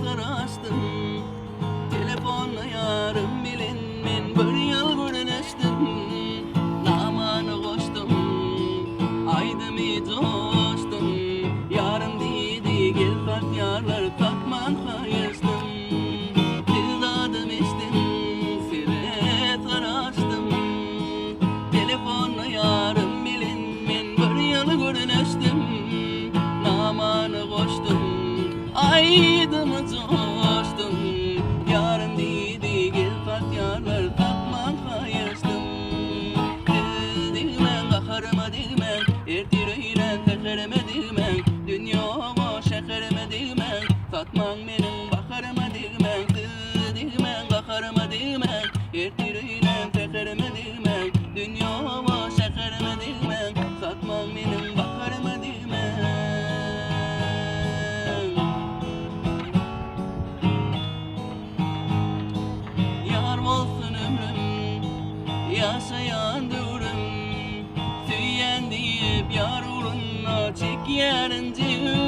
sarastım. Telefonla yarım bilin men bir yıl görünüştüm. Namanı koştum, aydımi coştum. Yarım dedi gel bak yarlar takman kayıştım. Dildadım içtim, sire sarastım. Telefonla yarım bilin men bir yıl görünüştüm. Namanı koştum, aydımı coştum. Yarın dedi gel bak yarlar takman kayıştım. Dilmen kaharıma dilmen, ertireylen tekerime dilmen. Dünyama şekerime dilmen, tatman benim bakarıma dilmen. Dilmen kaharıma dilmen, ertireylen tekerime dilmen. Dünyama şekerime dilmen, tatman benim bakarıma dilmen. Yar olsun ömrüm, yaşayan durum. Süyen deyip yar uğruna çek yarın cihüm.